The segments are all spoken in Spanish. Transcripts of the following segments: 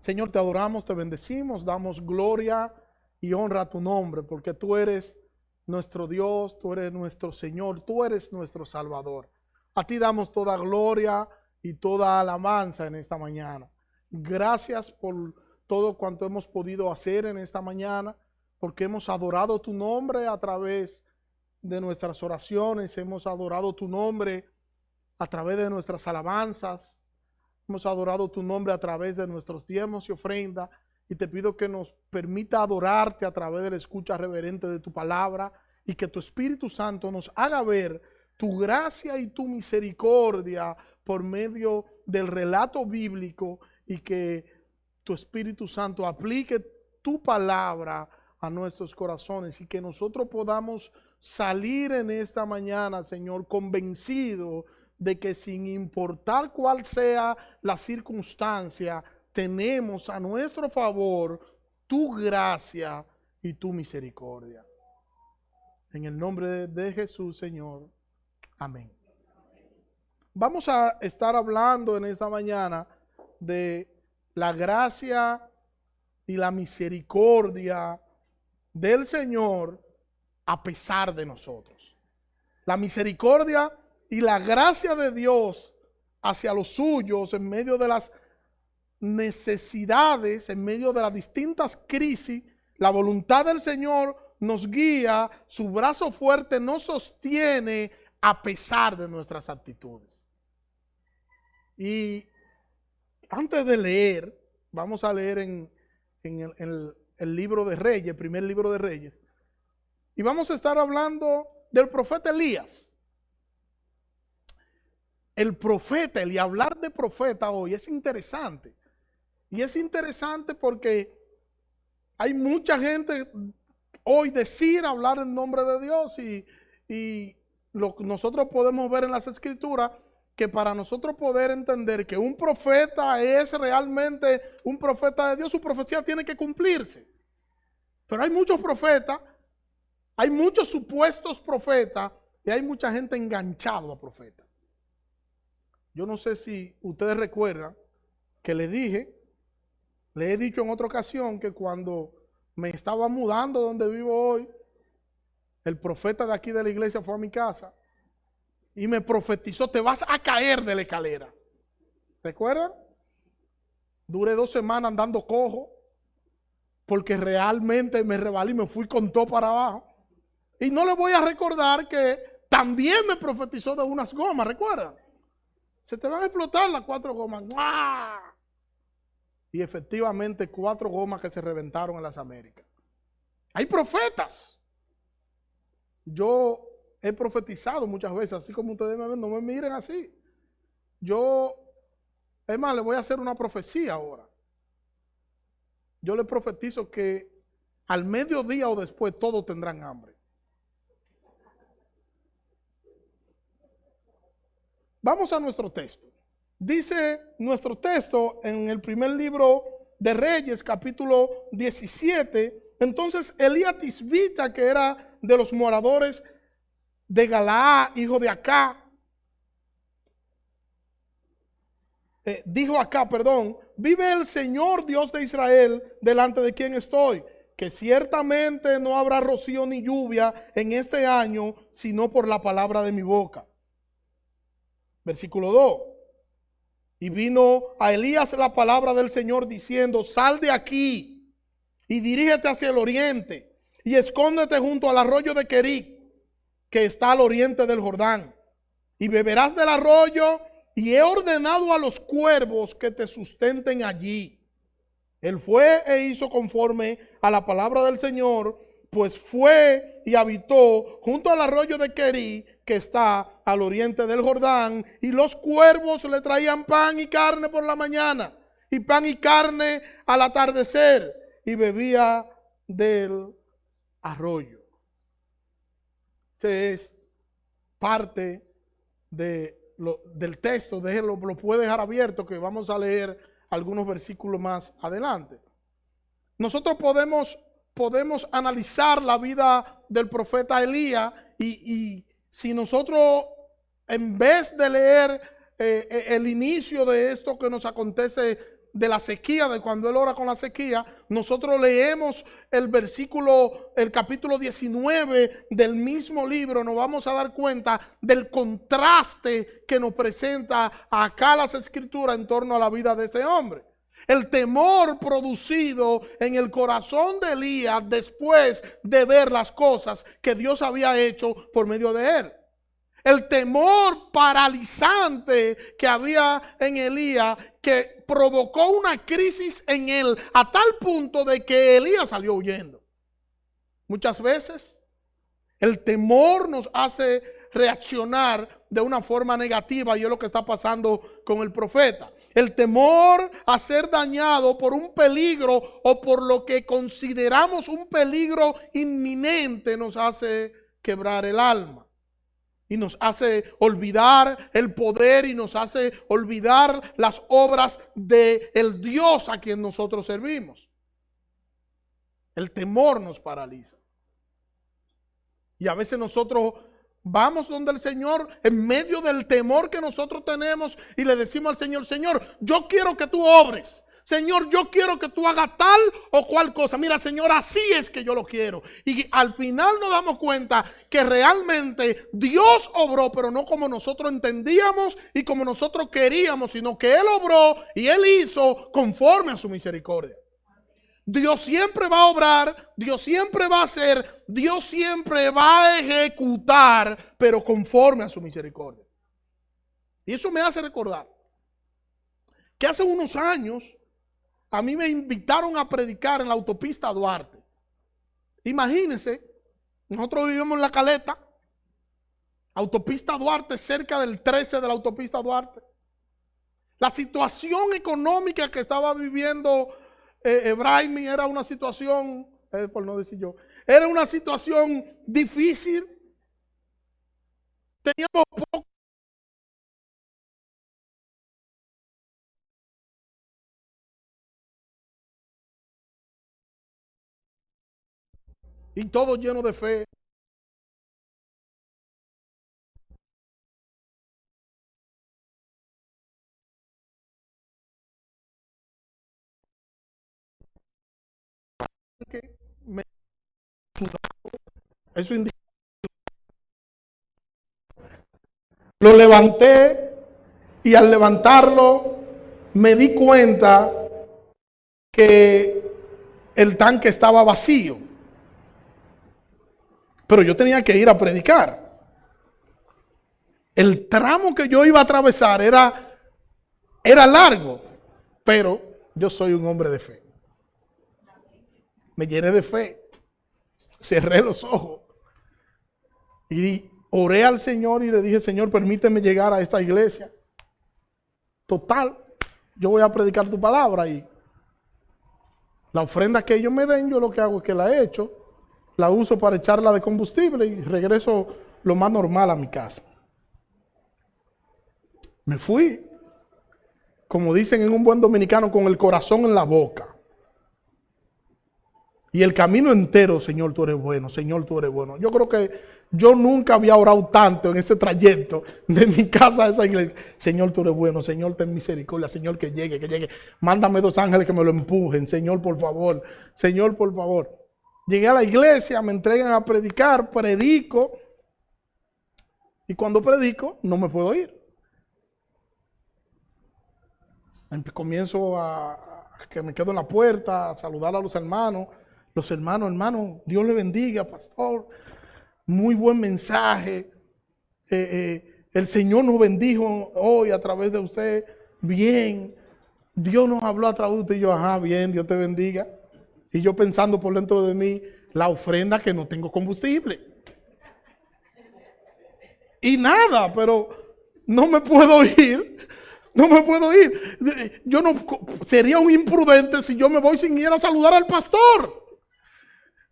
Señor, te adoramos, te bendecimos, damos gloria y honra a tu nombre, porque tú eres nuestro Dios, tú eres nuestro Señor, tú eres nuestro Salvador. A ti damos toda gloria y toda alabanza en esta mañana. Gracias por todo cuanto hemos podido hacer en esta mañana, porque hemos adorado tu nombre a través de nuestras oraciones, hemos adorado tu nombre a través de nuestras alabanzas, hemos adorado tu nombre a través de nuestros diezmos y ofrendas, y te pido que nos permita adorarte a través de la escucha reverente de tu palabra, y que tu Espíritu Santo nos haga ver tu gracia y tu misericordia por medio del relato bíblico, y que tu Espíritu Santo aplique tu palabra a nuestros corazones, y que nosotros podamos salir en esta mañana, Señor, convencido de que sin importar cuál sea la circunstancia, tenemos a nuestro favor tu gracia y tu misericordia. En el nombre de Jesús, Señor. Amén. Vamos a estar hablando en esta mañana de la gracia y la misericordia del Señor a pesar de nosotros. La misericordia y la gracia de Dios hacia los suyos en medio de las necesidades, en medio de las distintas crisis. La voluntad del Señor nos guía, su brazo fuerte nos sostiene a pesar de nuestras actitudes. Y antes de leer, vamos a leer en el libro de Reyes, el primer libro de Reyes, y vamos a estar hablando del profeta Elías. El profeta, y hablar de profeta hoy es interesante. Y es interesante porque hay mucha gente hoy decir hablar en nombre de Dios, y nosotros podemos ver en las escrituras que para nosotros poder entender que un profeta es realmente un profeta de Dios, su profecía tiene que cumplirse. Pero hay muchos profetas, hay muchos supuestos profetas, y hay mucha gente enganchada a profetas. Yo no sé si ustedes recuerdan que le he dicho en otra ocasión que cuando me estaba mudando donde vivo hoy, el profeta de aquí de la iglesia fue a mi casa y me profetizó: te vas a caer de la escalera. ¿Recuerdan? Duré 2 semanas andando cojo porque realmente me rebalé y me fui con todo para abajo. Y no les voy a recordar que también me profetizó de unas gomas, ¿recuerdan? Se te van a explotar las 4 gomas. ¡Mua! Y efectivamente 4 gomas que se reventaron en las Américas. Hay profetas. Yo he profetizado muchas veces, así como ustedes me ven, no me miren así. Es más, le voy a hacer una profecía ahora. Yo le profetizo que al mediodía o después todos tendrán hambre. Vamos a nuestro texto. Dice nuestro texto en el primer libro de Reyes, capítulo 17. Entonces Elías Tisbita, que era de los moradores de Galaad, hijo de Acá, vive el Señor Dios de Israel, delante de quien estoy, que ciertamente no habrá rocío ni lluvia en este año, sino por la palabra de mi boca. Versículo 2. Y vino a Elías la palabra del Señor diciendo: sal de aquí y dirígete hacia el oriente y escóndete junto al arroyo de Querit, que está al oriente del Jordán, y beberás del arroyo, y he ordenado a los cuervos que te sustenten allí. Él fue e hizo conforme a la palabra del Señor, pues fue y habitó junto al arroyo de Querit, que está al oriente del Jordán, y los cuervos le traían pan y carne por la mañana, y pan y carne al atardecer, y bebía del arroyo. Ese es parte del texto. Déjenlo, lo puede dejar abierto, que vamos a leer algunos versículos más adelante. Nosotros podemos analizar la vida del profeta Elías, y si nosotros, en vez de leer el inicio de esto que nos acontece de la sequía, de cuando él ora con la sequía, nosotros leemos el capítulo 19 del mismo libro, nos vamos a dar cuenta del contraste que nos presenta acá las escrituras en torno a la vida de este hombre. El temor producido en el corazón de Elías después de ver las cosas que Dios había hecho por medio de él. El temor paralizante que había en Elías, que provocó una crisis en él a tal punto de que Elías salió huyendo. Muchas veces el temor nos hace reaccionar de una forma negativa, y es lo que está pasando con el profeta. El temor a ser dañado por un peligro o por lo que consideramos un peligro inminente nos hace quebrar el alma. Y nos hace olvidar el poder y nos hace olvidar las obras del Dios a quien nosotros servimos. El temor nos paraliza. Y a veces nosotros vamos donde el Señor en medio del temor que nosotros tenemos y le decimos al Señor: Señor, yo quiero que tú obres. Señor, yo quiero que tú hagas tal o cual cosa. Mira, Señor, así es que yo lo quiero. Y al final nos damos cuenta que realmente Dios obró, pero no como nosotros entendíamos y como nosotros queríamos, sino que Él obró y Él hizo conforme a su misericordia. Dios siempre va a obrar, Dios siempre va a hacer, Dios siempre va a ejecutar, pero conforme a su misericordia. Y eso me hace recordar que hace unos años a mí me invitaron a predicar en la autopista Duarte. Imagínense, nosotros vivimos en La Caleta, autopista Duarte, cerca del 13 de la autopista Duarte. La situación económica que estaba viviendo Braimi era una situación, por no decir yo, era una situación difícil. Teníamos poco. Y todo lleno de fe. Eso indica. Lo levanté y al levantarlo me di cuenta que el tanque estaba vacío. Pero yo tenía que ir a predicar. El tramo que yo iba a atravesar era largo, pero yo soy un hombre de fe. Me llené de fe, cerré los ojos y oré al Señor y le dije: Señor, permíteme llegar a esta iglesia. Total, yo voy a predicar tu palabra y la ofrenda que ellos me den, yo lo que hago es que la echo, la uso para echarla de combustible y regreso lo más normal a mi casa. Me fui, como dicen en un buen dominicano, con el corazón en la boca. Y el camino entero: Señor, tú eres bueno, Señor, tú eres bueno. Yo creo que yo nunca había orado tanto en ese trayecto de mi casa a esa iglesia. Señor, tú eres bueno, Señor, ten misericordia, Señor, que llegue, que llegue. Mándame 2 ángeles que me lo empujen, Señor, por favor, Señor, por favor. Llegué a la iglesia, me entregan a predicar, predico. Y cuando predico, no me puedo ir. Comienzo a que me quedo en la puerta, a saludar a los hermanos. Los hermanos: hermano, Dios le bendiga, pastor. Muy buen mensaje. El Señor nos bendijo hoy a través de usted. Bien. Dios nos habló a través de usted. Y yo: ajá, bien, Dios te bendiga. Y yo pensando por dentro de mí: la ofrenda, que no tengo combustible. Y nada, pero no me puedo ir. No me puedo ir. Yo no sería un imprudente si yo me voy sin ir a saludar al pastor.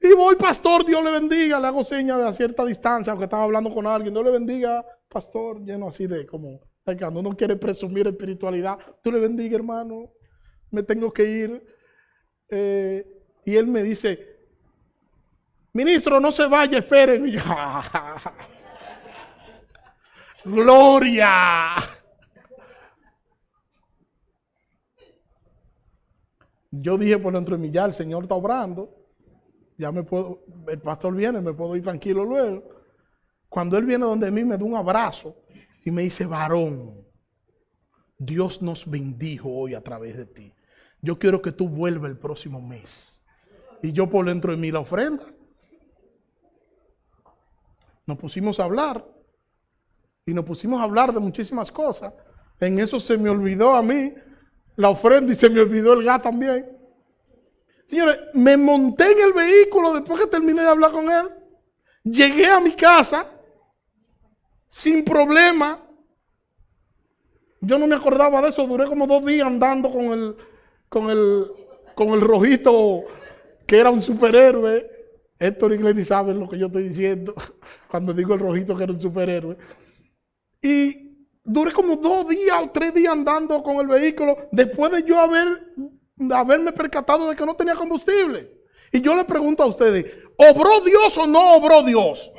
Y voy: pastor, Dios le bendiga. Le hago señas de a cierta distancia, aunque estaba hablando con alguien. Dios le bendiga, pastor, lleno así de como cuando uno quiere presumir espiritualidad. Dios le bendiga, hermano, me tengo que ir. Y él me dice: ministro, no se vaya, esperen. Y yo: gloria. Yo dije por dentro de mí, ya el Señor está obrando, ya me puedo, el pastor viene, me puedo ir tranquilo luego. Cuando él viene donde mí, me da un abrazo y me dice, varón, Dios nos bendijo hoy a través de ti. Yo quiero que tú vuelvas el próximo mes. Y yo por dentro de mí la ofrenda. Nos pusimos a hablar. Y nos pusimos a hablar de muchísimas cosas. En eso se me olvidó a mí la ofrenda y se me olvidó el gas también. Señores, me monté en el vehículo después que terminé de hablar con él. Llegué a mi casa sin problema. Yo no me acordaba de eso. Duré como 2 días andando con el rojito que era un superhéroe. Héctor y Glenny saben lo que yo estoy diciendo cuando digo el rojito que era un superhéroe. Y duré como 2 días o 3 días andando con el vehículo después de yo haberme percatado de que no tenía combustible. Y yo le pregunto a ustedes, ¿obró Dios o no obró Dios?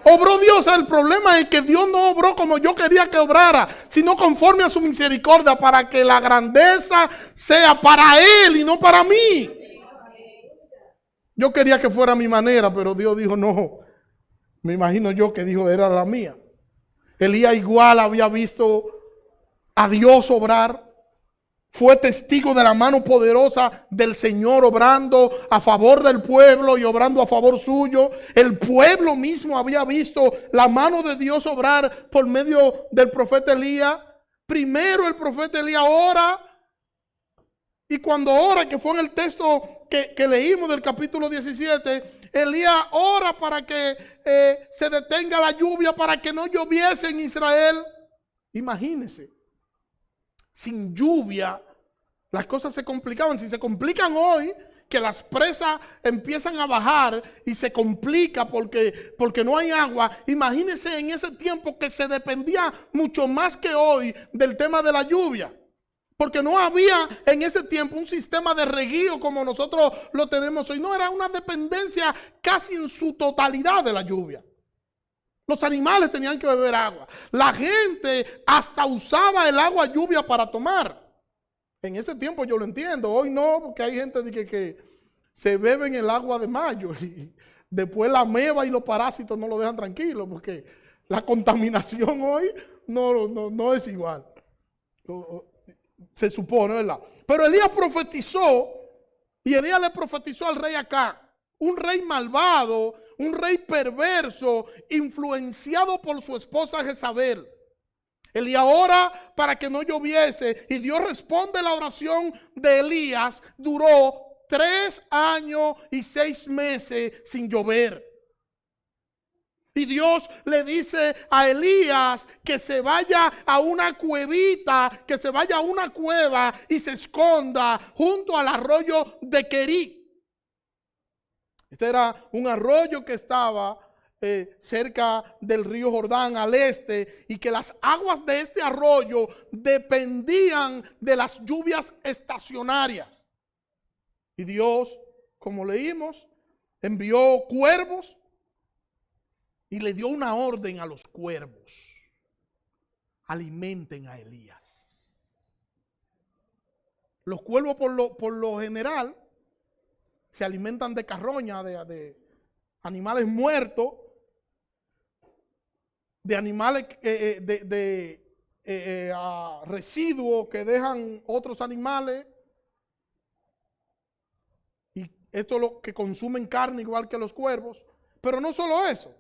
Obró Dios. El problema es que Dios no obró como yo quería que obrara, sino conforme a su misericordia, para que la grandeza sea para Él y no para mí. Yo quería que fuera a mi manera, pero Dios dijo no. Me imagino yo que dijo era la mía. Elías igual había visto a Dios obrar. Fue testigo de la mano poderosa del Señor obrando a favor del pueblo y obrando a favor suyo. El pueblo mismo había visto la mano de Dios obrar por medio del profeta Elías. Primero el profeta Elías ora. Y cuando ora, que fue en el texto que leímos del capítulo 17, Elías ora para que se detenga la lluvia, para que no lloviese en Israel. Imagínense, sin lluvia las cosas se complicaban. Si se complican hoy, que las presas empiezan a bajar y se complica porque no hay agua, imagínense en ese tiempo que se dependía mucho más que hoy del tema de la lluvia. Porque no había en ese tiempo un sistema de reguío como nosotros lo tenemos hoy. No, era una dependencia casi en su totalidad de la lluvia. Los animales tenían que beber agua. La gente hasta usaba el agua lluvia para tomar. En ese tiempo yo lo entiendo. Hoy no, porque hay gente que se beben el agua de mayo. Y después la ameba y los parásitos no lo dejan tranquilo. Porque la contaminación hoy no es igual. Se supone, ¿verdad? Pero Elías profetizó, y Elías le profetizó al rey Acab, un rey malvado, un rey perverso, influenciado por su esposa Jezabel. Elías ora para que no lloviese, y Dios responde la oración de Elías. Duró 3 años y 6 meses sin llover. Y Dios le dice a Elías que se vaya a una cuevita, que se vaya a una cueva y se esconda junto al arroyo de Querí. Este era un arroyo que estaba cerca del río Jordán al este, y que las aguas de este arroyo dependían de las lluvias estacionarias. Y Dios, como leímos, envió cuervos. Y le dio una orden a los cuervos: alimenten a Elías. Los cuervos por lo general se alimentan de carroña, de animales muertos, de animales, residuos que dejan otros animales. Y esto es lo que consumen carne igual que los cuervos. Pero no solo eso.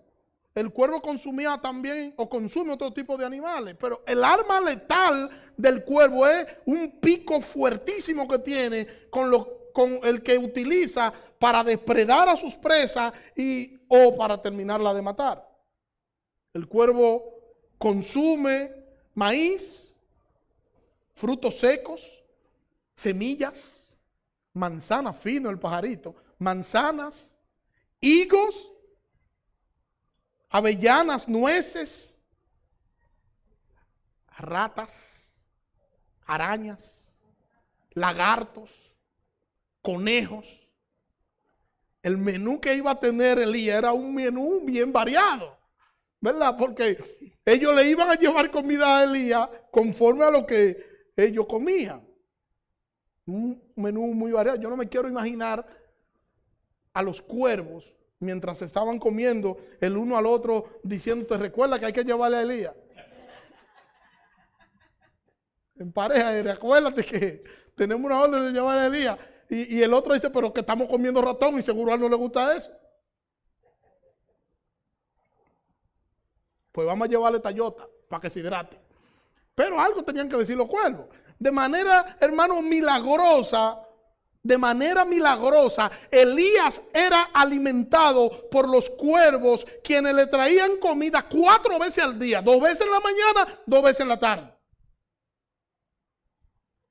El cuervo consumía también, o consume otro tipo de animales, pero el arma letal del cuervo es un pico fuertísimo que tiene con el que utiliza para depredar a sus presas o para terminarla de matar. El cuervo consume maíz, frutos secos, semillas, manzanas, fino el pajarito, manzanas, higos, avellanas, nueces, ratas, arañas, lagartos, conejos. El menú que iba a tener Elías era un menú bien variado, ¿verdad? Porque ellos le iban a llevar comida a Elías conforme a lo que ellos comían. menú muy variado. Yo no me quiero imaginar a los cuervos mientras estaban comiendo el uno al otro diciendo, ¿te recuerda que hay que llevarle a Elías? En pareja, recuérdate que tenemos una orden de llevar a Elías. Y el otro dice, pero que estamos comiendo ratón y seguro a él no le gusta eso. Pues vamos a llevarle Tayota para que se hidrate. Pero algo tenían que decir los cuervos. De manera, hermano, milagrosa, Elías era alimentado por los cuervos, quienes le traían comida 4 veces al día, 2 veces en la mañana, 2 veces en la tarde.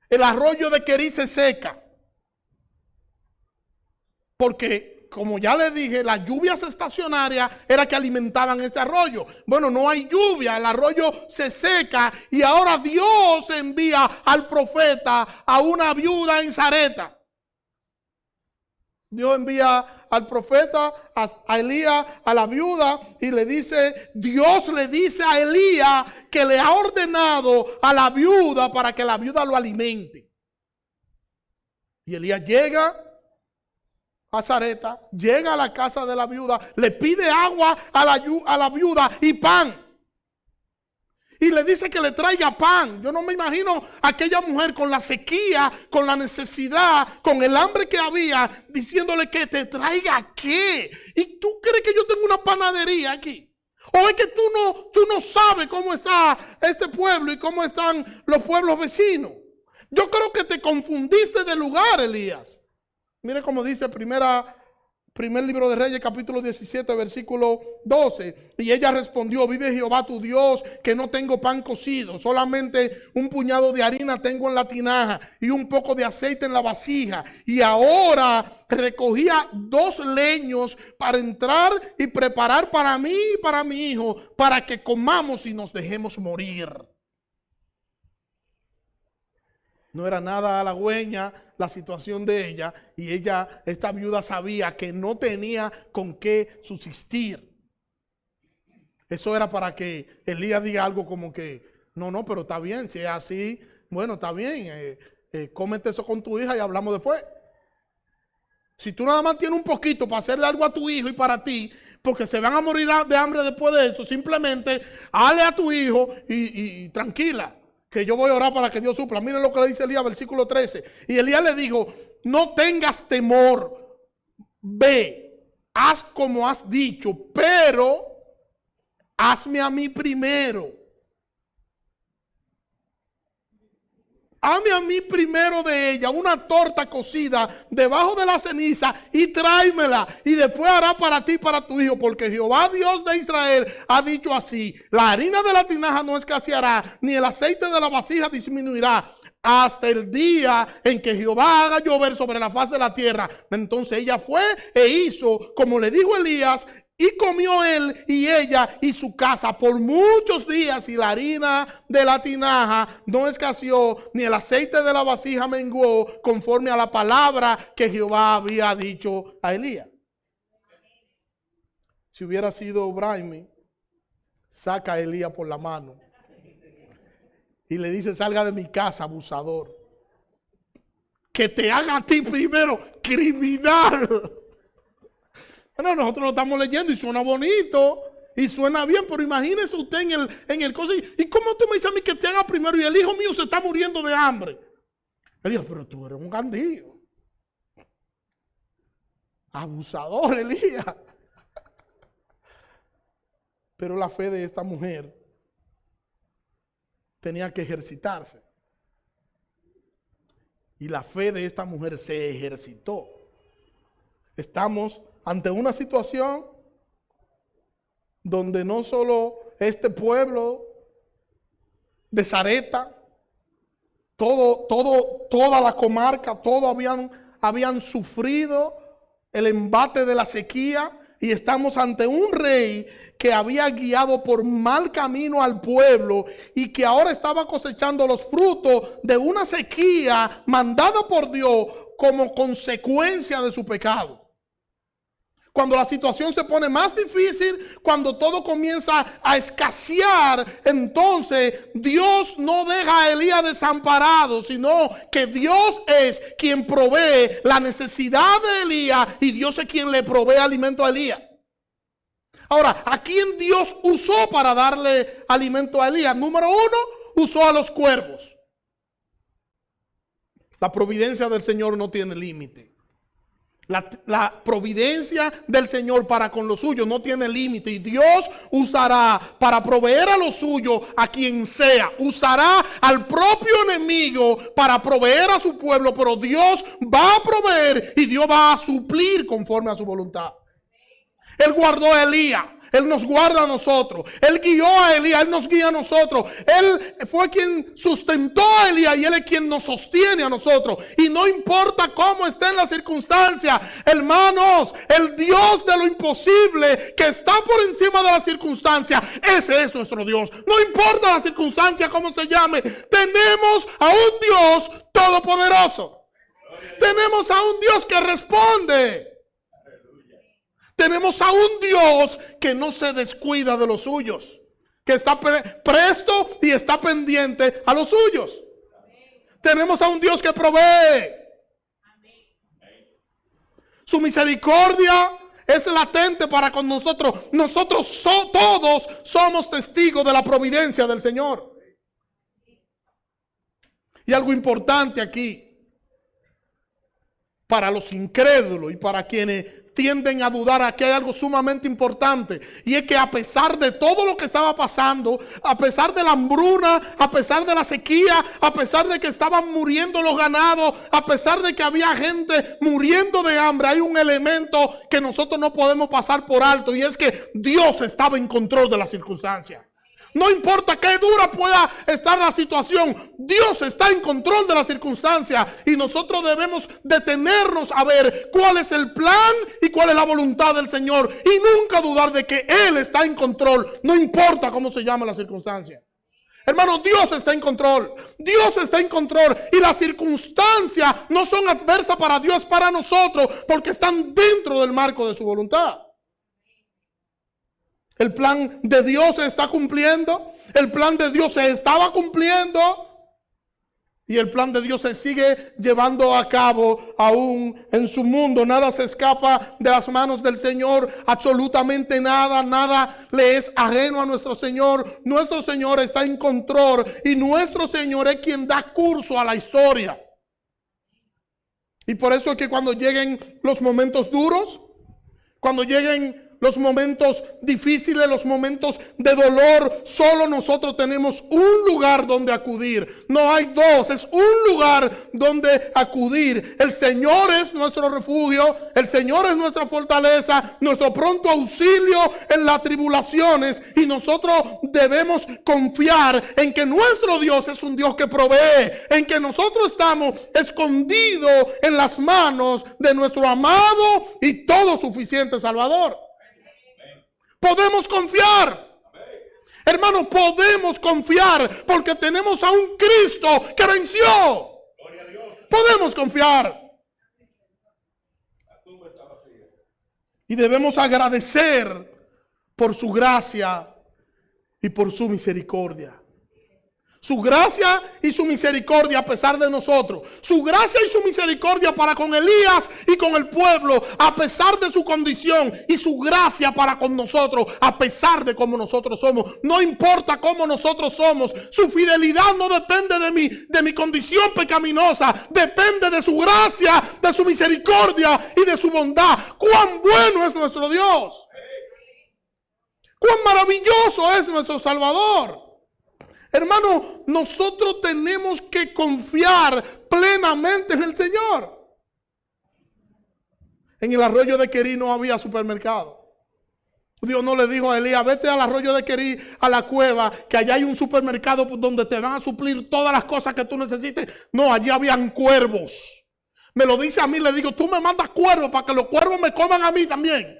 El arroyo de Querí se seca, porque como ya les dije, las lluvias estacionarias era que alimentaban este arroyo. Bueno, no hay lluvia, el arroyo se seca y ahora Dios envía al profeta a una viuda en Sarepta. Dios envía al profeta, a Elías, a la viuda, y le dice, Dios le dice a Elías que le ha ordenado a la viuda para que la viuda lo alimente. Y Elías llega a Sarepta, llega a la casa de la viuda, le pide agua a la viuda y pan. Y le dice que le traiga pan. Yo no me imagino a aquella mujer con la sequía, con la necesidad, con el hambre que había, diciéndole que te traiga qué. ¿Y tú crees que yo tengo una panadería aquí? ¿O es que tú no sabes cómo está este pueblo y cómo están los pueblos vecinos? Yo creo que te confundiste de lugar, Elías. Mire cómo dice primer libro de Reyes, capítulo 17, versículo 12. Y ella respondió, vive Jehová tu Dios, que no tengo pan cocido, solamente un puñado de harina tengo en la tinaja y un poco de aceite en la vasija. Y ahora recogía 2 leños para entrar y preparar para mí y para mi hijo, para que comamos y nos dejemos morir. No era nada halagüeña la situación de ella, y esta viuda sabía que no tenía con qué subsistir. Eso era para que Elías diga algo como que, no, pero está bien, si es así, bueno, está bien, cómete eso con tu hija y hablamos después. Si tú nada más tienes un poquito para hacerle algo a tu hijo y para ti, porque se van a morir de hambre después de eso, simplemente hale a tu hijo y tranquila, que yo voy a orar para que Dios supla. Miren lo que le dice Elías, versículo 13. Y Elías le dijo, no tengas temor, ve, haz como has dicho, pero hazme a mí primero. Hazme a mí primero de ella una torta cocida debajo de la ceniza y tráemela, y después hará para ti y para tu hijo, porque Jehová Dios de Israel ha dicho así, la harina de la tinaja no escaseará, ni el aceite de la vasija disminuirá, hasta el día en que Jehová haga llover sobre la faz de la tierra. Entonces ella fue e hizo como le dijo Elías, y comió él y ella y su casa por muchos días, y la harina de la tinaja no escaseó, ni el aceite de la vasija menguó, conforme a la palabra que Jehová había dicho a Elías. Si hubiera sido Brahmi, saca a Elías por la mano y le dice, salga de mi casa, abusador. Que te haga a ti primero, criminal. Bueno, nosotros lo estamos leyendo y suena bonito y suena bien, pero imagínese usted en el cosa. ¿Y cómo tú me dices a mí que te haga primero y el hijo mío se está muriendo de hambre? Él dijo, pero tú eres un gandío. Abusador, Elías. Pero la fe de esta mujer tenía que ejercitarse. Y la fe de esta mujer se ejercitó. Estamos ante una situación donde no solo este pueblo de Sarepta, toda la comarca, todos habían sufrido el embate de la sequía, y estamos ante un rey que había guiado por mal camino al pueblo y que ahora estaba cosechando los frutos de una sequía mandada por Dios como consecuencia de su pecado. Cuando la situación se pone más difícil, cuando todo comienza a escasear, entonces Dios no deja a Elías desamparado, sino que Dios es quien provee la necesidad de Elías y Dios es quien le provee alimento a Elías. Ahora, ¿a quién Dios usó para darle alimento a Elías? Número uno, usó a los cuervos. La providencia del Señor no tiene límite. La providencia del Señor para con los suyos no tiene límite, y Dios usará para proveer a los suyos a quien sea. Usará al propio enemigo para proveer a su pueblo, pero Dios va a proveer y Dios va a suplir conforme a su voluntad. Él guardó a Elías. Él nos guarda a nosotros. Él guió a Elías. Él nos guía a nosotros. Él fue quien sustentó a Elías y Él es quien nos sostiene a nosotros. Y no importa cómo estén las circunstancias, hermanos, el Dios de lo imposible que está por encima de las circunstancias, ese es nuestro Dios. No importa la circunstancia, cómo se llame, tenemos a un Dios todopoderoso. Tenemos a un Dios que responde. Tenemos a un Dios que no se descuida de los suyos, que está presto y está pendiente a los suyos. Tenemos a un Dios que provee. Su misericordia es latente para con nosotros. Nosotros todos somos testigos de la providencia del Señor. Y algo importante aquí, para los incrédulos y para quienes tienden a dudar, aquí hay algo sumamente importante, y es que a pesar de todo lo que estaba pasando, a pesar de la hambruna, a pesar de la sequía, a pesar de que estaban muriendo los ganados, a pesar de que había gente muriendo de hambre, hay un elemento que nosotros no podemos pasar por alto, y es que Dios estaba en control de las circunstancias. No importa qué dura pueda estar la situación, Dios está en control de las circunstancias, y nosotros debemos detenernos a ver cuál es el plan y cuál es la voluntad del Señor, y nunca dudar de que Él está en control, no importa cómo se llama la circunstancia. Hermano, Dios está en control. Dios está en control, y las circunstancias no son adversas para Dios, para nosotros, porque están dentro del marco de su voluntad. El plan de Dios se está cumpliendo. El plan de Dios se estaba cumpliendo. Y el plan de Dios se sigue llevando a cabo aún en su mundo. Nada se escapa de las manos del Señor. Absolutamente nada. Nada le es ajeno a nuestro Señor. Nuestro Señor está en control. Y nuestro Señor es quien da curso a la historia. Y por eso es que cuando lleguen los momentos duros, cuando lleguen los momentos difíciles, los momentos de dolor, solo nosotros tenemos un lugar donde acudir. No hay dos, es un lugar donde acudir. El Señor es nuestro refugio, el Señor es nuestra fortaleza, nuestro pronto auxilio en las tribulaciones, y nosotros debemos confiar en que nuestro Dios es un Dios que provee, en que nosotros estamos escondidos en las manos de nuestro amado y todo suficiente Salvador. Podemos confiar. Hermanos, podemos confiar porque tenemos a un Cristo que venció. Podemos confiar. Y debemos agradecer por su gracia y por su misericordia. Su gracia y su misericordia a pesar de nosotros. Su gracia y su misericordia para con Elías y con el pueblo a pesar de su condición. Y su gracia para con nosotros a pesar de cómo nosotros somos. No importa cómo nosotros somos. Su fidelidad no depende de mi condición pecaminosa. Depende de su gracia, de su misericordia y de su bondad. ¡Cuán bueno es nuestro Dios! ¡Cuán maravilloso es nuestro Salvador! Hermano, nosotros tenemos que confiar plenamente en el Señor. En el arroyo de Querí no había supermercado. Dios no le dijo a Elías, vete al arroyo de Querí, a la cueva, que allá hay un supermercado donde te van a suplir todas las cosas que tú necesites. No, allí habían cuervos. Me lo dice a mí, le digo, tú me mandas cuervos para que los cuervos me coman a mí también.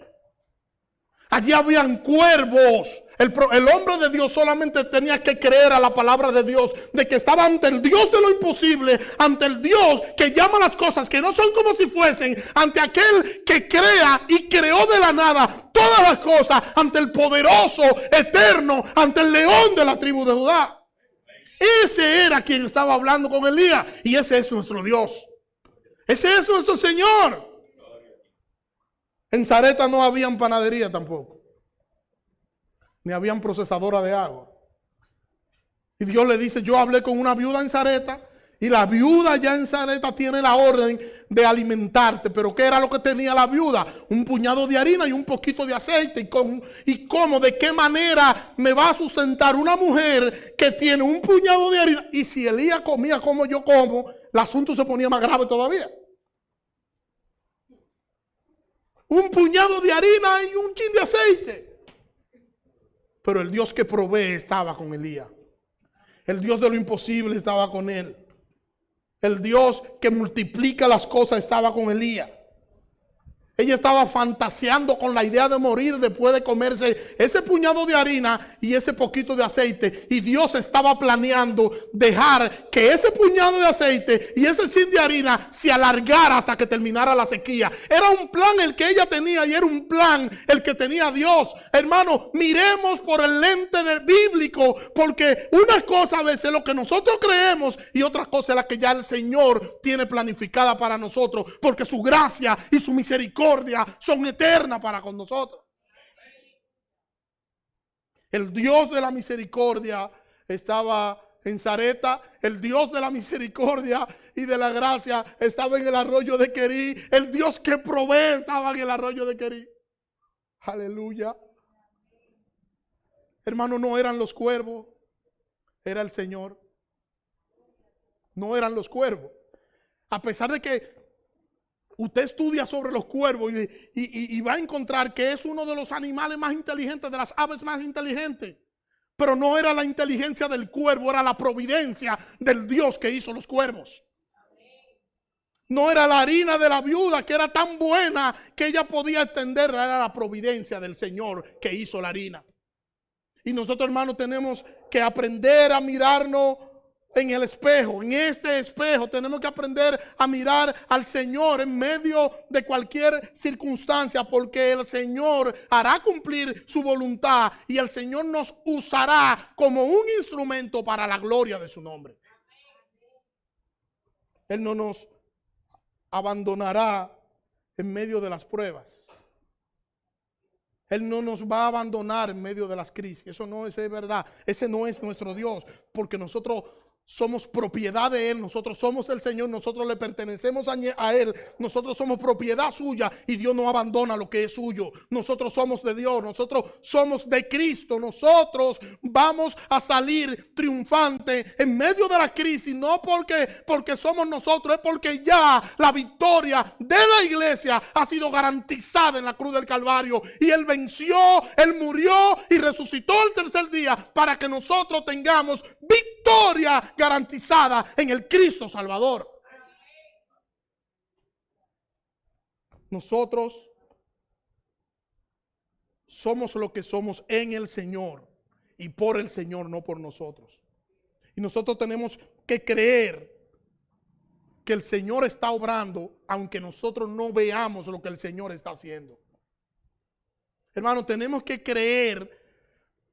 Allí habían cuervos. El hombre de Dios solamente tenía que creer a la palabra de Dios, de que estaba ante el Dios de lo imposible, ante el Dios que llama las cosas que no son como si fuesen, ante aquel que crea y creó de la nada todas las cosas, ante el poderoso, eterno, ante el león de la tribu de Judá. Ese era quien estaba hablando con Elías, y ese es nuestro Dios. Ese es nuestro Señor. En Sarepta no habían panadería tampoco, ni habían procesadora de agua. Y Dios le dice, yo hablé con una viuda en Sarepta, y la viuda ya en Sarepta tiene la orden de alimentarte. Pero ¿qué era lo que tenía la viuda? Un puñado de harina y un poquito de aceite. ¿Y cómo? ¿De qué manera me va a sustentar una mujer que tiene un puñado de harina? Y si Elías comía como yo como, el asunto se ponía más grave todavía. Un puñado de harina y un chin de aceite. Pero el Dios que provee estaba con Elías. El Dios de lo imposible estaba con él. El Dios que multiplica las cosas estaba con Elías. Ella estaba fantaseando con la idea de morir después de comerse ese puñado de harina y ese poquito de aceite. Y Dios estaba planeando dejar que ese puñado de aceite y ese chin de harina se alargara hasta que terminara la sequía. Era un plan el que ella tenía y era un plan el que tenía Dios. Hermano, miremos por el lente del bíblico, porque una cosa a veces es lo que nosotros creemos y otra cosa es la que ya el Señor tiene planificada para nosotros, porque su gracia y su misericordia son eternas para con nosotros. El Dios de la misericordia estaba en Sarepta. El Dios de la misericordia y de la gracia estaba en el arroyo de Querí. El Dios que provee estaba en el arroyo de Querí. Aleluya. Hermano, no eran los cuervos, era el Señor. No eran los cuervos. A pesar de que usted estudia sobre los cuervos y va a encontrar que es uno de los animales más inteligentes, de las aves más inteligentes. Pero no era la inteligencia del cuervo, era la providencia del Dios que hizo los cuervos. No era la harina de la viuda que era tan buena que ella podía extenderla, era la providencia del Señor que hizo la harina. Y nosotros, hermanos, tenemos que aprender a mirarnos en el espejo. En este espejo tenemos que aprender a mirar al Señor en medio de cualquier circunstancia, porque el Señor hará cumplir su voluntad y el Señor nos usará como un instrumento para la gloria de su nombre. Él no nos abandonará en medio de las pruebas. Él no nos va a abandonar en medio de las crisis. Eso no es verdad. Ese no es nuestro Dios, porque nosotros somos propiedad de Él, nosotros somos el Señor, nosotros le pertenecemos a Él, nosotros somos propiedad suya y Dios no abandona lo que es suyo. Nosotros somos de Dios, nosotros somos de Cristo, nosotros vamos a salir triunfantes en medio de la crisis, no porque somos nosotros, es porque ya la victoria de la iglesia ha sido garantizada en la cruz del Calvario y Él venció, Él murió y resucitó el tercer día para que nosotros tengamos victoria garantizada en el Cristo Salvador. Nosotros somos lo que somos en el Señor y por el Señor, no por nosotros. Y nosotros tenemos que creer que el Señor está obrando, aunque nosotros no veamos lo que el Señor está haciendo. Hermano, tenemos que creer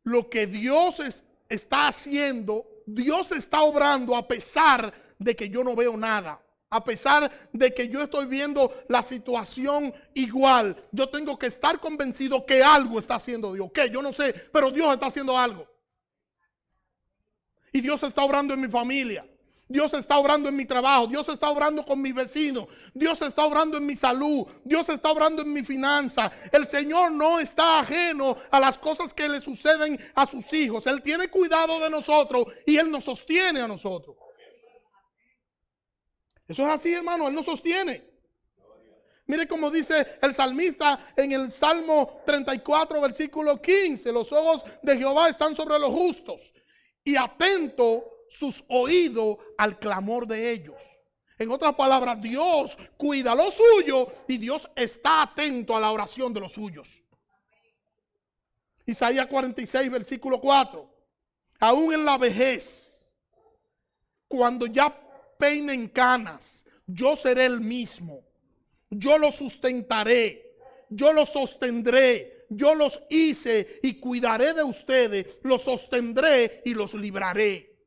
lo que Dios está haciendo. Dios está obrando a pesar de que yo no veo nada. A pesar de que yo estoy viendo la situación igual. Yo tengo que estar convencido que algo está haciendo Dios. Que yo no sé, pero Dios está haciendo algo. Y Dios está obrando en mi familia. Dios está obrando en mi trabajo. Dios está obrando con mis vecinos. Dios está obrando en mi salud. Dios está obrando en mi finanza. El Señor no está ajeno a las cosas que le suceden a sus hijos. Él tiene cuidado de nosotros y Él nos sostiene a nosotros. Eso es así, hermano. Él nos sostiene. Mire cómo dice el salmista en el Salmo 34, versículo 15. Los ojos de Jehová están sobre los justos y atento sus oídos al clamor de ellos. En otras palabras, Dios cuida lo suyo y Dios está atento a la oración de los suyos. Isaías 46, versículo 4. Aún en la vejez, cuando ya peinen canas, yo seré el mismo. Yo los sustentaré, yo los sostendré, yo los hice y cuidaré de ustedes, los sostendré y los libraré.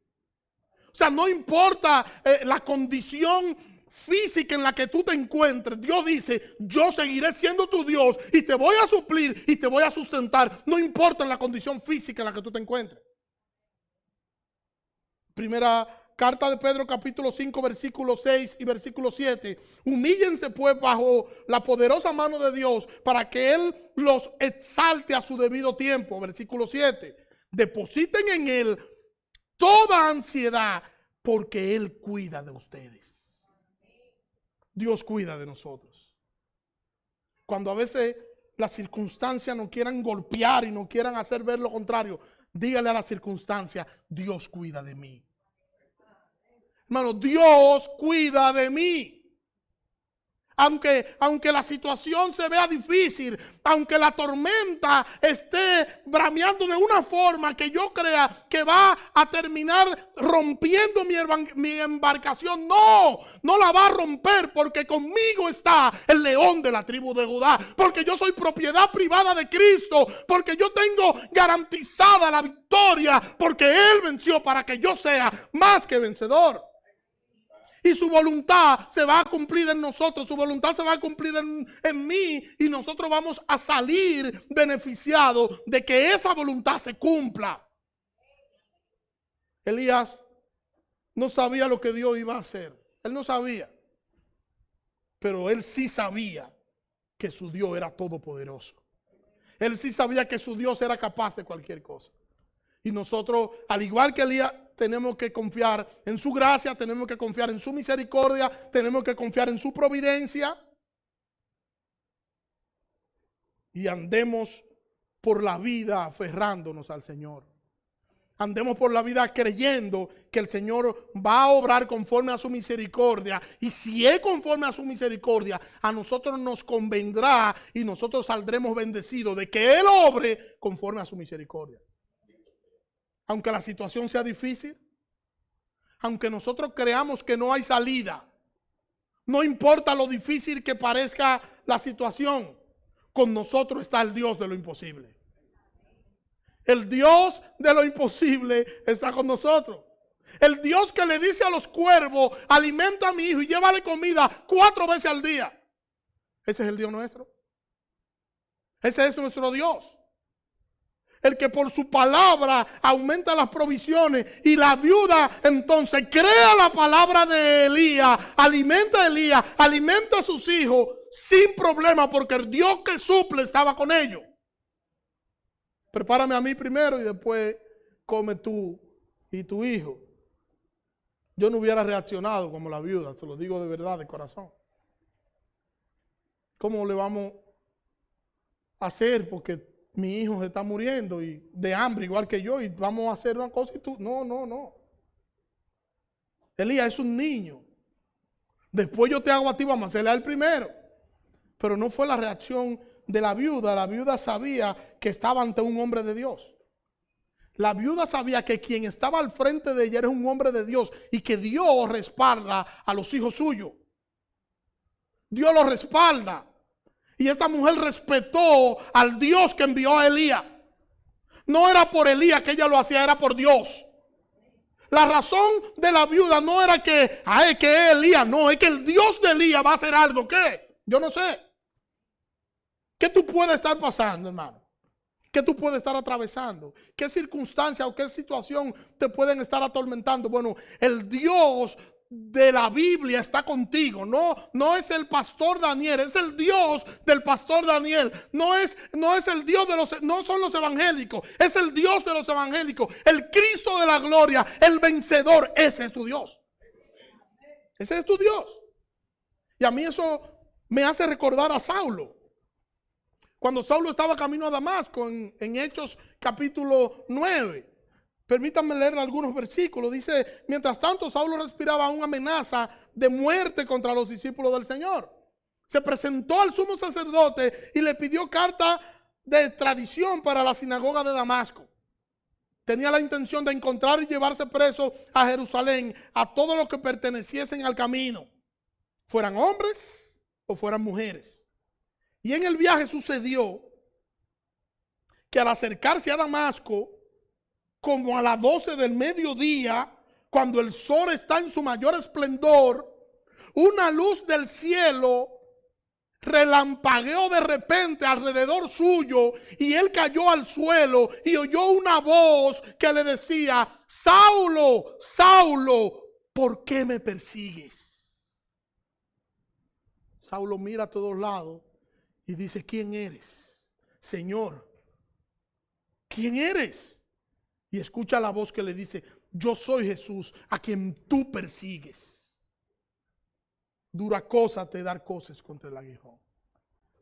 O sea, no importa la condición física en la que tú te encuentres, Dios dice, yo seguiré siendo tu Dios y te voy a suplir y te voy a sustentar, no importa en la condición física en la que tú te encuentres. Primera carta de Pedro, capítulo 5, versículo 6 y versículo 7. Humíllense pues bajo la poderosa mano de Dios para que Él los exalte a su debido tiempo. Versículo 7. Depositen en Él toda ansiedad porque Él cuida de ustedes. Dios cuida de nosotros. Cuando a veces las circunstancias nos quieran golpear y nos quieran hacer ver lo contrario, dígale a la circunstancia, Dios cuida de mí. Hermano, Dios cuida de mí. Aunque la situación se vea difícil, aunque la tormenta esté brameando de una forma que yo crea que va a terminar rompiendo mi embarcación, no la va a romper, porque conmigo está el león de la tribu de Judá, porque yo soy propiedad privada de Cristo, porque yo tengo garantizada la victoria, porque Él venció para que yo sea más que vencedor. Y su voluntad se va a cumplir en nosotros, su voluntad se va a cumplir en mí, y nosotros vamos a salir beneficiados de que esa voluntad se cumpla. Elías no sabía lo que Dios iba a hacer, él no sabía, pero él sí sabía que su Dios era todopoderoso. Él sí sabía que su Dios era capaz de cualquier cosa. Y nosotros, al igual que Elías, tenemos que confiar en su gracia, tenemos que confiar en su misericordia, tenemos que confiar en su providencia. Y andemos por la vida aferrándonos al Señor. Andemos por la vida creyendo que el Señor va a obrar conforme a su misericordia. Y si es conforme a su misericordia, a nosotros nos convendrá y nosotros saldremos bendecidos de que Él obre conforme a su misericordia. Aunque la situación sea difícil, aunque nosotros creamos que no hay salida, no importa lo difícil que parezca la situación, con nosotros está el Dios de lo imposible. El Dios de lo imposible está con nosotros. El Dios que le dice a los cuervos, alimenta a mi hijo y llévale comida 4 veces al día. Ese es el Dios nuestro. Ese es nuestro Dios. El que por su palabra aumenta las provisiones, y la viuda entonces crea la palabra de Elías, alimenta a Elías, alimenta a sus hijos sin problema, porque el Dios que suple estaba con ellos. Prepárame a mí primero y después come tú y tu hijo. Yo no hubiera reaccionado como la viuda, se lo digo de verdad, de corazón. ¿Cómo le vamos a hacer? Porque mi hijo se está muriendo y de hambre igual que yo, y vamos a hacer una cosa y tú, no. Elías es un niño. Después yo te hago a ti, vamos a hacerle a él primero. Pero no fue la reacción de la viuda. La viuda sabía que estaba ante un hombre de Dios. La viuda sabía que quien estaba al frente de ella era un hombre de Dios, y que Dios respalda a los hijos suyos. Dios los respalda. Y esta mujer respetó al Dios que envió a Elías. No era por Elías que ella lo hacía, era por Dios. La razón de la viuda no era que es Elías, no, es que el Dios de Elías va a hacer algo. ¿Qué? Yo no sé. ¿Qué tú puedes estar pasando, hermano? ¿Qué tú puedes estar atravesando? ¿Qué circunstancia o qué situación te pueden estar atormentando? Bueno, el Dios de la Biblia está contigo. No es el pastor Daniel, es el Dios del pastor Daniel. No es el Dios no son los evangélicos, es el Dios de los evangélicos, el Cristo de la gloria, el vencedor. Ese es tu Dios. Ese es tu Dios. Y a mí eso me hace recordar a Saulo. Cuando Saulo estaba camino a Damasco, en Hechos capítulo 9. Permítanme leer algunos versículos. Dice: mientras tanto, Saulo respiraba una amenaza de muerte contra los discípulos del Señor. Se presentó al sumo sacerdote y le pidió carta de tradición para la sinagoga de Damasco. Tenía la intención de encontrar y llevarse preso a Jerusalén a todos los que perteneciesen al camino, fueran hombres o fueran mujeres. Y en el viaje sucedió que al acercarse a Damasco, como a las 12 del mediodía, cuando el sol está en su mayor esplendor, una luz del cielo relampagueó de repente alrededor suyo y él cayó al suelo y oyó una voz que le decía: Saulo, Saulo, ¿por qué me persigues? Saulo mira a todos lados y dice: ¿quién eres? Señor, ¿quién eres? Y escucha la voz que le dice: yo soy Jesús a quien tú persigues. Dura cosa te dar cosas contra el aguijón.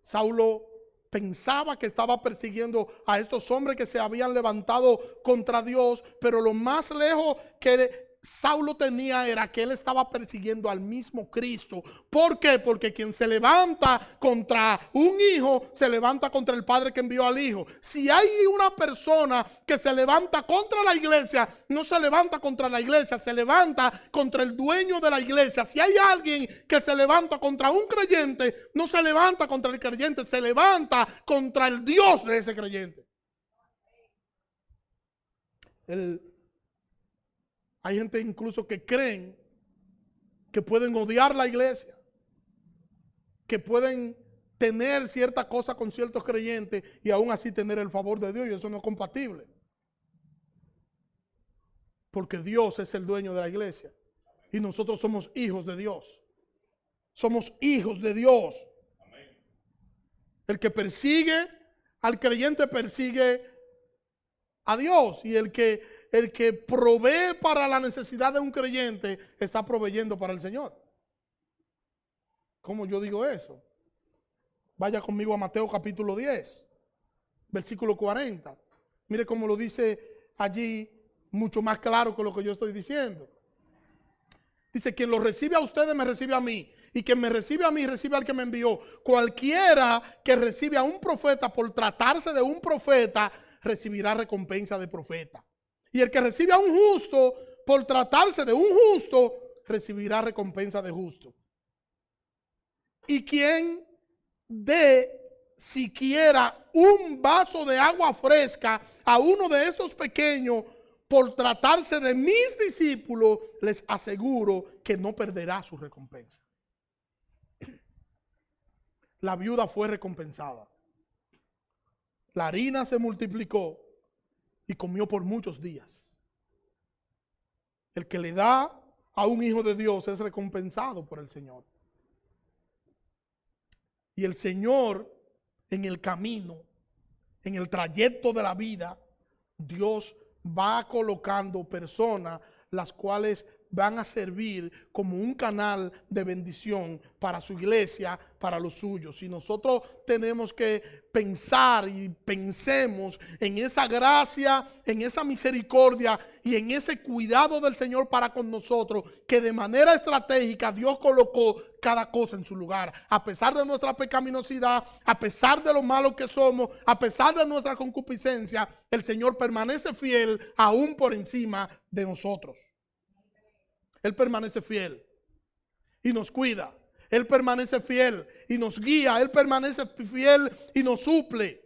Saulo pensaba que estaba persiguiendo a estos hombres que se habían levantado contra Dios, pero lo más lejos que Saulo tenía era que él estaba persiguiendo al mismo Cristo. ¿Por qué? Porque quien se levanta contra un hijo, se levanta contra el Padre que envió al Hijo. Si hay una persona que se levanta contra la iglesia, no se levanta contra la iglesia, se levanta contra el dueño de la iglesia. Si hay alguien que se levanta contra un creyente, no se levanta contra el creyente, se levanta contra el Dios de ese creyente. Hay gente incluso que creen que pueden odiar la iglesia, que pueden tener cierta cosa con ciertos creyentes y aún así tener el favor de Dios, y eso no es compatible. Porque Dios es el dueño de la iglesia y nosotros somos hijos de Dios. Somos hijos de Dios. El que persigue al creyente persigue a Dios, y el que provee para la necesidad de un creyente está proveyendo para el Señor. ¿Cómo yo digo eso? Vaya conmigo a Mateo capítulo 10, versículo 40. Mire cómo lo dice allí, mucho más claro que lo que yo estoy diciendo. Dice: quien lo recibe a ustedes me recibe a mí, y quien me recibe a mí recibe al que me envió. Cualquiera que recibe a un profeta por tratarse de un profeta recibirá recompensa de profeta. Y el que recibe a un justo por tratarse de un justo recibirá recompensa de justo. Y quien dé siquiera un vaso de agua fresca a uno de estos pequeños por tratarse de mis discípulos, les aseguro que no perderá su recompensa. La viuda fue recompensada. La harina se multiplicó y comió por muchos días. El que le da a un hijo de Dios es recompensado por el Señor. Y el Señor, en el camino, en el trayecto de la vida, Dios va colocando personas las cuales van a servir como un canal de bendición para su iglesia, para los suyos. Y nosotros tenemos que pensar y pensemos en esa gracia, en esa misericordia y en ese cuidado del Señor para con nosotros, que de manera estratégica Dios colocó cada cosa en su lugar. A pesar de nuestra pecaminosidad, a pesar de lo malos que somos, a pesar de nuestra concupiscencia, el Señor permanece fiel aún por encima de nosotros. Él permanece fiel y nos cuida. Él permanece fiel y nos guía. Él permanece fiel y nos suple.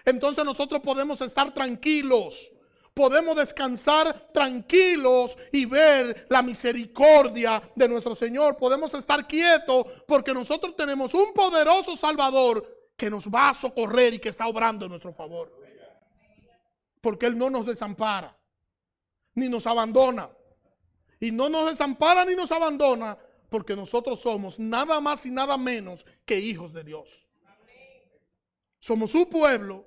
Entonces nosotros podemos estar tranquilos. Podemos descansar tranquilos y ver la misericordia de nuestro Señor. Podemos estar quietos porque nosotros tenemos un poderoso Salvador que nos va a socorrer y que está obrando en nuestro favor. Porque Él no nos desampara ni nos abandona. Y no nos desampara ni nos abandona, porque nosotros somos nada más y nada menos que hijos de Dios. Somos su pueblo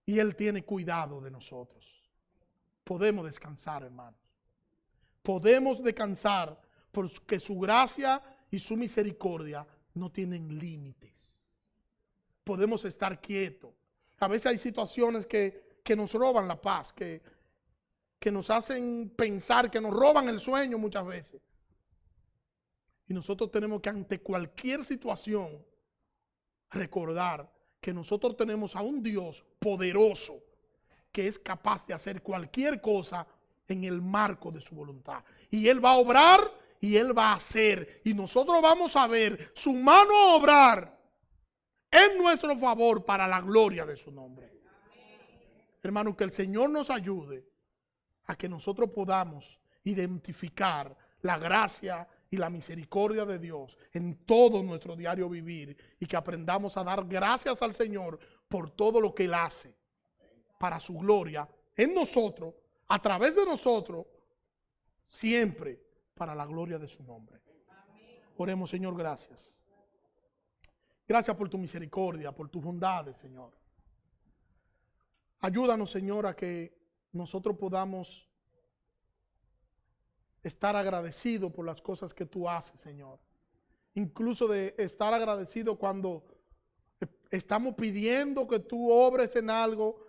y Él tiene cuidado de nosotros. Podemos descansar, hermanos. Podemos descansar porque su gracia y su misericordia no tienen límites. Podemos estar quietos. A veces hay situaciones que nos roban la paz, que nos hacen pensar, que nos roban el sueño muchas veces. Y nosotros tenemos que ante cualquier situación recordar que nosotros tenemos a un Dios poderoso que es capaz de hacer cualquier cosa en el marco de su voluntad. Y Él va a obrar y Él va a hacer. Y nosotros vamos a ver su mano obrar en nuestro favor para la gloria de su nombre. Hermano, que el Señor nos ayude a que nosotros podamos identificar la gracia y la misericordia de Dios en todo nuestro diario vivir y que aprendamos a dar gracias al Señor por todo lo que Él hace para su gloria en nosotros, a través de nosotros, siempre para la gloria de su nombre. Oremos, Señor, gracias. Gracias por tu misericordia, por tus bondades, Señor. Ayúdanos, Señor, a que nosotros podamos estar agradecidos por las cosas que tú haces, Señor. Incluso de estar agradecido cuando estamos pidiendo que tú obres en algo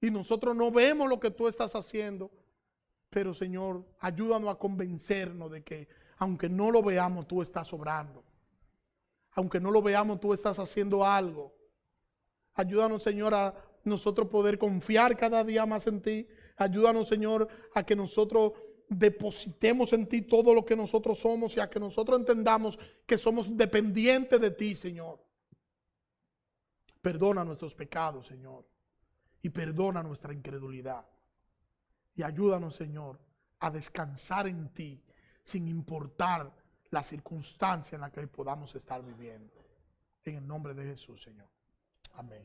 y nosotros no vemos lo que tú estás haciendo. Pero, Señor, ayúdanos a convencernos de que aunque no lo veamos, tú estás obrando. Aunque no lo veamos, tú estás haciendo algo. Ayúdanos, Señor, a nosotros poder confiar cada día más en ti. Ayúdanos, Señor, a que nosotros depositemos en ti todo lo que nosotros somos y a que nosotros entendamos que somos dependientes de ti, Señor. Perdona nuestros pecados, Señor, y perdona nuestra incredulidad. Y ayúdanos, Señor, a descansar en ti sin importar la circunstancia en la que hoy podamos estar viviendo. En el nombre de Jesús, Señor. Amén.